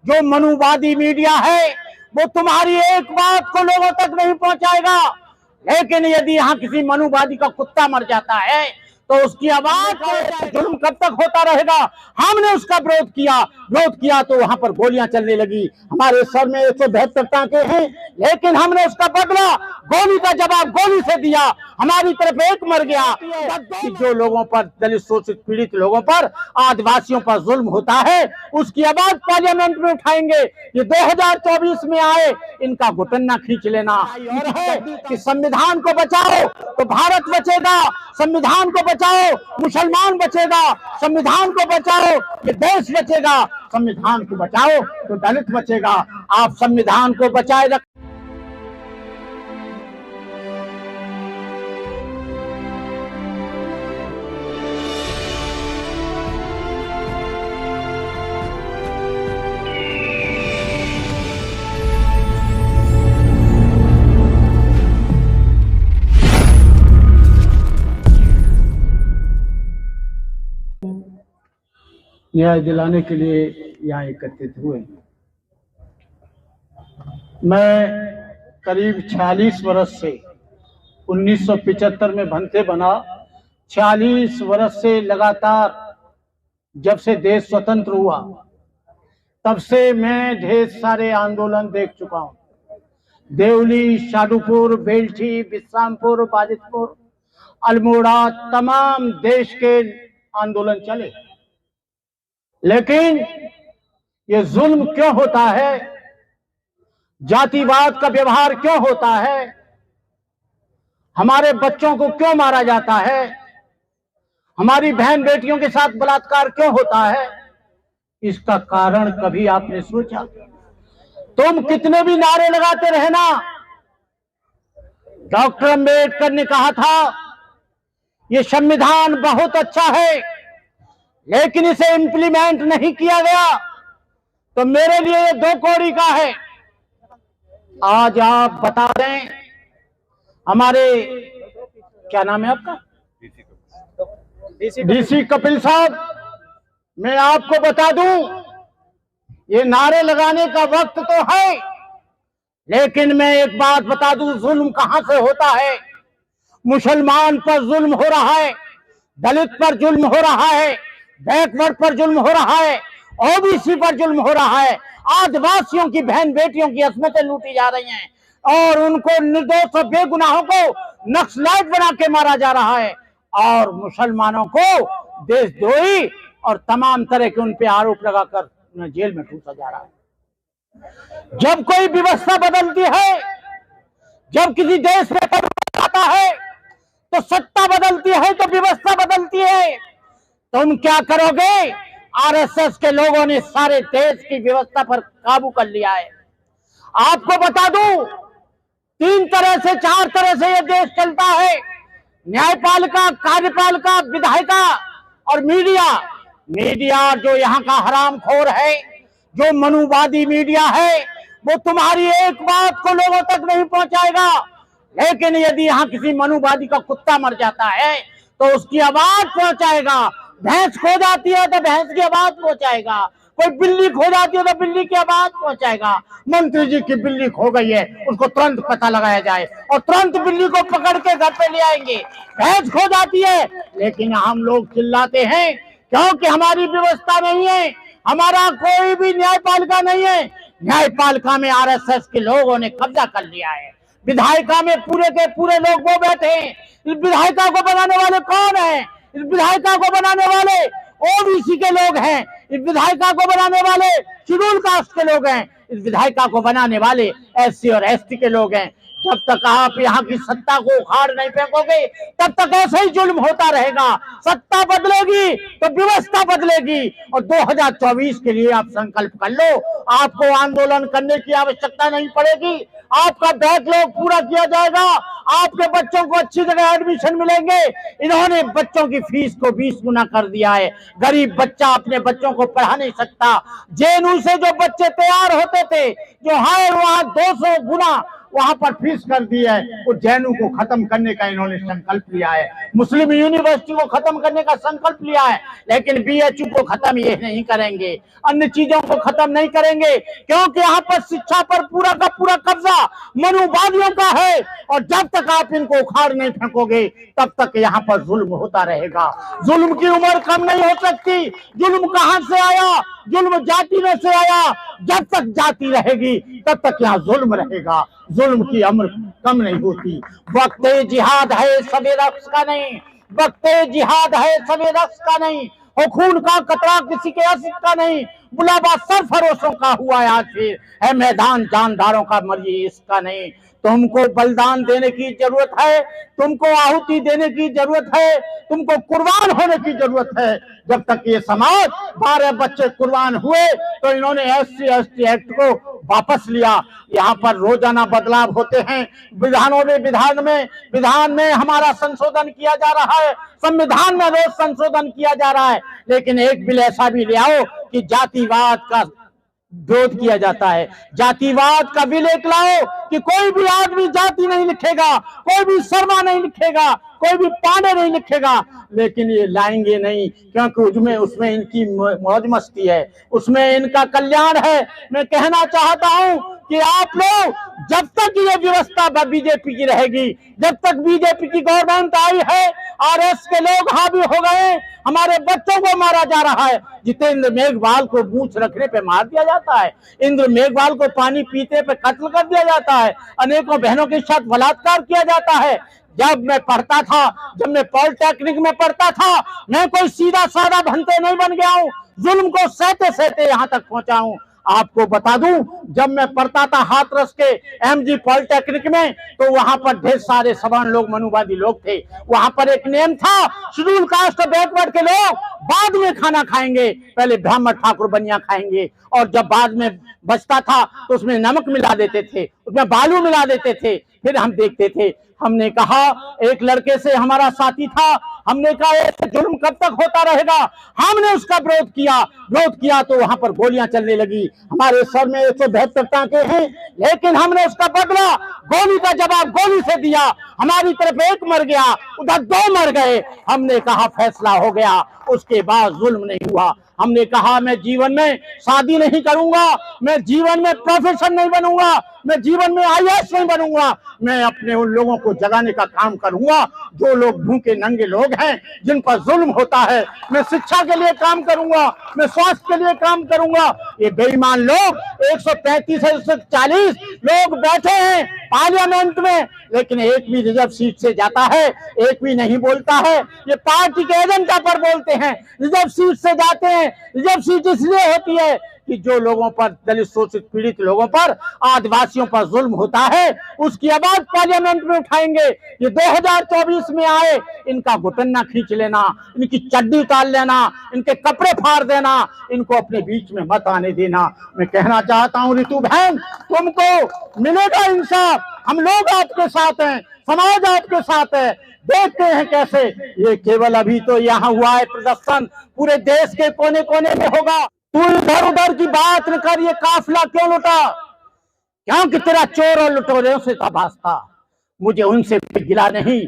जो मनुवादी मीडिया है वो तुम्हारी एक बात को लोगों तक नहीं पहुंचाएगा, लेकिन यदि यहाँ किसी मनुवादी का कुत्ता मर जाता है तो उसकी आवाज जुल्म कब तक होता रहेगा। हमने उसका विरोध किया तो वहां पर गोलियां चलने लगी। हमारे सर में 172 टांके हैं, लेकिन हमने उसका बदला गोली का जवाब गोली से दिया। हमारी तरफ एक मर गया। जो लोगों पर, दलित शोषित पीड़ित लोगों पर, आदिवासियों पर जुल्म होता है, उसकी आवाज पार्लियामेंट में उठाएंगे। ये 2024 में आए, इनका घुटना खींच लेना। और है कि संविधान को बचाओ तो भारत बचेगा, संविधान को बचाओ मुसलमान बचेगा, संविधान को बचाओ ये देश बचेगा, संविधान को बचाओ तो दलित बचेगा। आप संविधान को बचाए रख। न्याय दिलाने के लिए यहाँ एकत्रित हुए। मैं करीब 46 वर्ष से 1975 में भंते बना, 46 वर्ष से लगातार जब से देश स्वतंत्र हुआ तब से मैं ढेर सारे आंदोलन देख चुका हूँ। देवली, शादुपुर, बेल्ठी, बिश्रामपुर, बाजितपुर, अल्मोड़ा, तमाम देश के आंदोलन चले। लेकिन ये जुल्म क्यों होता है, जातिवाद का व्यवहार क्यों होता है, हमारे बच्चों को क्यों मारा जाता है, हमारी बहन बेटियों के साथ बलात्कार क्यों होता है, इसका कारण कभी आपने सोचा? तुम कितने भी नारे लगाते रहना, डॉक्टर अंबेडकर ने कहा था ये संविधान बहुत अच्छा है, लेकिन इसे इंप्लीमेंट नहीं किया गया तो मेरे लिए ये 2 कौड़ी का है। आज आप बता दें, हमारे क्या नाम है आपका, डीसी कपिल साहब, मैं आपको बता दूं ये नारे लगाने का वक्त तो है, लेकिन मैं एक बात बता दूं, जुल्म कहां से होता है। मुसलमान पर जुल्म हो रहा है, दलित पर जुल्म हो रहा है, बैकवर्ड पर जुल्म हो रहा है, ओबीसी पर जुल्म हो रहा है, आदिवासियों की बहन बेटियों की अस्मतें लूटी जा रही हैं और उनको निर्दोष और बेगुनाहों को नक्सलाइट बना के मारा जा रहा है और मुसलमानों को देशद्रोही और तमाम तरह के उन पे आरोप लगाकर उन्हें जेल में ठूसा जा रहा है। जब कोई व्यवस्था बदलती है, जब किसी देश में आता है तो सत्ता बदलती है तो व्यवस्था बदलती है। तुम क्या करोगे? आरएसएस के लोगों ने सारे देश की व्यवस्था पर काबू कर लिया है। आपको बता दूं, 3 तरह से 4 तरह से यह देश चलता है, न्यायपालिका, कार्यपालिका, विधायिका और मीडिया। मीडिया जो यहाँ का हरामखोर है, जो मनुवादी मीडिया है, वो तुम्हारी एक बात को लोगों तक नहीं पहुंचाएगा, लेकिन यदि यहाँ किसी मनुवादी का कुत्ता मर जाता है तो उसकी आवाज पहुंचाएगा। भैंस खो जाती है तो भैंस की आवाज पहुंचाएगा, कोई बिल्ली खो जाती है तो बिल्ली की आवाज पहुंचाएगा। मंत्री जी की बिल्ली खो गई है, उसको तुरंत पता लगाया जाए और तुरंत बिल्ली को पकड़ के घर पे ले आएंगे। भैंस खो जाती है, लेकिन हम लोग चिल्लाते हैं क्योंकि हमारी व्यवस्था नहीं है, हमारा कोई भी न्यायपालिका नहीं है। न्यायपालिका में आरएसएस के लोगों ने कब्जा कर लिया है। विधायिका में पूरे के पूरे लोग वो बैठे हैं। इस विधायिका को बनाने वाले कौन है? इस विधायिका को बनाने वाले ओबीसी के लोग हैं, इस विधायिका को बनाने वाले शेड्यूल कास्ट के लोग हैं, इस विधायिका को बनाने वाले एससी और एसटी के लोग हैं। जब तक आप यहाँ की सत्ता को उखाड़ नहीं फेंकोगे तब तक ऐसे ही जुल्म होता रहेगा। सत्ता बदलेगी तो व्यवस्था बदलेगी और 2024 के लिए आप संकल्प कर लो, आपको आंदोलन करने की आवश्यकता नहीं पड़ेगी। आपका बैकलॉग पूरा किया जाएगा, आपके बच्चों को अच्छी जगह एडमिशन मिलेंगे। इन्होंने बच्चों की फीस को 20 गुना कर दिया है। गरीब बच्चा अपने बच्चों को पढ़ा नहीं सकता। जेएनयू से जो बच्चे तैयार होते थे, जो है वहां 200 गुना वहां पर फीस कर दी है। वो जैनों को खत्म करने का इन्होंने संकल्प लिया है, मुस्लिम यूनिवर्सिटी को खत्म करने का संकल्प लिया है, लेकिन बीएचयू को खत्म ये नहीं करेंगे, अन्य चीजों को खत्म नहीं करेंगे, क्योंकि यहाँ पर शिक्षा पर पूरा का पूरा कब्जा मनुवादियों का है। और जब तक आप इनको उखाड़ नहीं फेंकोगे तब तक यहाँ पर जुल्म होता रहेगा। जुल्म की उम्र कम नहीं हो सकती। जुल्म कहां से आया? जुल्म जाति में से आया। जब तक जाति रहेगी तब तक यहाँ जुल्म रहेगा। जुल्म की उम्र कम नहीं होती। वक्त जिहाद है सबे रक्स का नहीं, वक्त जिहाद है सबे रक्स का नहीं, हो खून का कतरा किसी के असर का नहीं, बुलावा सरफरोशों का हुआ आज फिर है मैदान जानदारों का मर्जी इसका नहीं। तुमको बलिदान देने की जरूरत है, तुमको आहुति देने की जरूरत है, तुमको कुर्बान होने की जरूरत है। जब तक ये समाज 12 बच्चे कुर्बान हुए तो इन्होंने SC/ST एक्ट को वापस लिया। यहाँ पर रोजाना बदलाव होते हैं, विधान में हमारा संशोधन किया जा रहा है, संविधान में रोज संशोधन किया जा रहा है, लेकिन एक बिल ऐसा भी ले आओ कि जातिवाद का विरोध किया जाता है। जातिवाद का बिल एक लाओ कि कोई भी आदमी जाति नहीं लिखेगा, कोई भी शर्मा नहीं लिखेगा, कोई भी पांडे नहीं लिखेगा, लेकिन ये लाएंगे नहीं, क्योंकि उसमें इनकी मौज मस्ती है, उसमें इनका कल्याण है। मैं कहना चाहता हूं कि आप लोग जब तक ये व्यवस्था बीजेपी की रहेगी, जब तक बीजेपी की गवर्नमेंट आई है, आरएस के लोग हावी हो गए, हमारे बच्चों को मारा जा रहा है। जितेंद्र मेघवाल को मूंछ रखने पे मार दिया जाता है, इंद्र मेघवाल को पानी पीते पे कत्ल कर दिया जाता है, अनेकों बहनों के साथ बलात्कार किया जाता है। जब मैं पढ़ता था, जब मैं पॉलिटेक्निक में पढ़ता था, मैं कोई सीधा साधा भंते नहीं बन गया हूँ, जुल्म को सहते सहते यहाँ तक पहुंचा हूँ। आपको बता दूं, जब मैं पढ़ता था हाथरस के MG पॉलिटेक्निक में, तो वहां पर ढेर सारे सवर्ण लोग, मनुवादी लोग थे। वहां पर एक नियम था, शेड्यूल कास्ट बैकवर्ड के लोग बाद में खाना खाएंगे, पहले ब्राह्मण ठाकुर बनिया खाएंगे, और जब बाद में बचता था तो उसमें नमक मिला देते थे, उसमें बालू मिला देते थे, फिर हम देखते थे। हमने कहा, एक लड़के से हमारा साथी था, हमने कहा ऐसे जुल्म कब तक होता रहेगा। हमने उसका विरोध किया तो वहां पर गोलियां चलने लगी। हमारे सर में 172 टांके हैं, लेकिन हमने उसका बदला गोली का जवाब गोली से दिया। हमारी तरफ एक मर गया, उधर 2 मर गए। हमने कहा फैसला हो गया, उसके बाद जुल्म नहीं हुआ। हमने कहा मैं जीवन में शादी नहीं करूंगा, मैं जीवन में प्रोफेसर नहीं बनूंगा, मैं जीवन में IAS नहीं बनूंगा, मैं अपने उन लोगों को जगाने का काम करूंगा जो लोग भूखे नंगे लोग हैं, जिन पर जुल्म होता है। मैं शिक्षा के लिए काम करूंगा, मैं स्वास्थ्य के लिए काम करूंगा। ये बेईमान लोग 135 से 140 लोग बैठे हैं पार्लियामेंट में, लेकिन एक भी रिजर्व सीट से जाता है, एक भी नहीं बोलता है। ये पार्टी के एजेंडा पर बोलते हैं, रिजर्व सीट से जाते हैं। रिजर्व सीट इसलिए होती है कि जो लोगों पर, दलित शोषित पीड़ित लोगों पर, आदिवासियों पर जुल्म होता है, उसकी आवाज पार्लियामेंट में उठाएंगे। ये 2024 में आए, इनका घुटना खींच लेना, इनकी चड्डी उतार लेना, इनके कपड़े फाड़ देना, इनको अपने बीच में मत आने देना। मैं कहना चाहता हूं रितु बहन, तुमको मिलेगा इंसाफ। हम लोग आपके साथ हैं, समाज आपके साथ है। देखते हैं कैसे ये केवल अभी तो यहाँ हुआ है प्रदर्शन, पूरे देश के कोने कोने में होगा। तू इधर उधर की बात न कर, ये काफिला क्यों लुटा? क्योंकि तेरा चोर और लुटेरों से था वास्ता। मुझे उनसे गिला नहीं,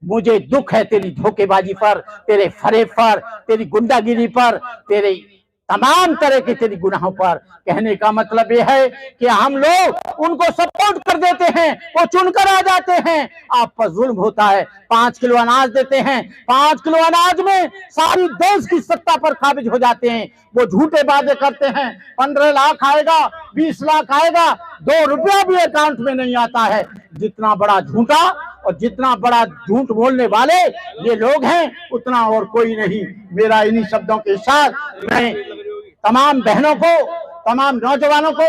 मुझे दुख है तेरी धोखेबाजी पर, तेरे फरेब पर, तेरी गुंडागिरी पर, तेरे तमाम तरह के तेरी गुनाहों पर। कहने का मतलब यह है कि हम लोग उनको सपोर्ट कर देते हैं, वो चुनकर आ जाते हैं। आप पर जुल्म होता है, 5 किलो अनाज देते हैं, 5 किलो अनाज में सारी देश की सत्ता पर काबिज हो जाते हैं। वो झूठे वादे करते हैं, 15 लाख आएगा, 20 लाख आएगा, 2 रुपया भी अकाउंट में नहीं आता है। जितना बड़ा झूठा और जितना बड़ा झूठ बोलने वाले ये लोग हैं, उतना और कोई नहीं। मेरा इन्हीं शब्दों के साथ मैं तमाम बहनों को, तमाम नौजवानों को,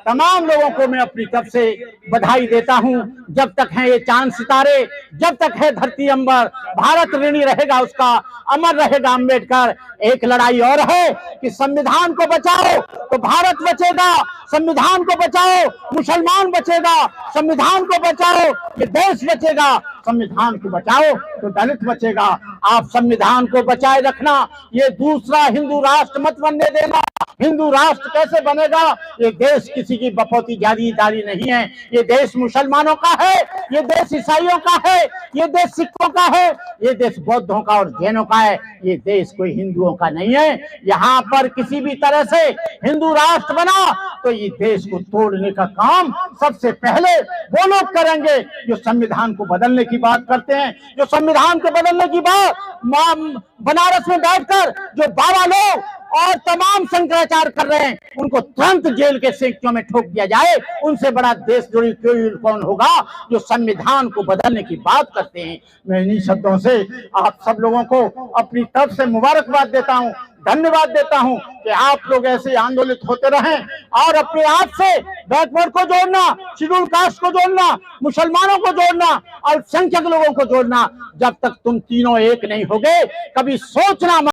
तमाम लोगों को मैं अपनी तरफ से बधाई देता हूं। जब तक है ये चांद सितारे, जब तक है धरती अंबर, भारत ऋणी रहेगा उसका, अमर रहेगा अम्बेडकर। एक लड़ाई और है कि संविधान को बचाओ तो भारत बचेगा, संविधान को बचाओ मुसलमान बचेगा, संविधान को बचाओ ये देश बचेगा, संविधान को बचाओ तो दलित बचेगा। आप संविधान को बचाए रखना। ये दूसरा हिंदू राष्ट्र मत बनने देना। हिंदू राष्ट्र कैसे बनेगा? ये देश किसी की बपौती जागीरदारी नहीं है। ये देश मुसलमानों का है, ये देश ईसाइयों का है, ये देश सिखों का है, ये देश बौद्धों का और जैनों का है। ये देश कोई हिंदुओं का नहीं है। यहाँ पर किसी भी तरह से हिंदू राष्ट्र बना तो ये देश को तोड़ने का काम सबसे पहले वो लोग करेंगे जो संविधान को बदलने की बात करते हैं, जो संविधान को बदलने की बात बनारस में बैठकर जो बाबा लोग और तमाम शंकराचार्य कर रहे हैं, उनको तुरंत जेल के सेक्चों में ठोक दिया जाए। उनसे बड़ा देशद्रोही कोई कौन होगा जो संविधान को बदलने की बात करते हैं। मैं इन्हीं शब्दों से आप सब लोगों को अपनी तरफ से मुबारकबाद देता हूं, धन्यवाद देता हूं कि आप लोग ऐसे आंदोलित होते रहें और अपने आप से बैकवर्ड को जोड़ना, शेड्यूल कास्ट को जोड़ना, मुसलमानों को जोड़ना, अल्पसंख्यक लोगों को जोड़ना। जब तक तुम तीनों एक नहीं होगे, कभी सोचना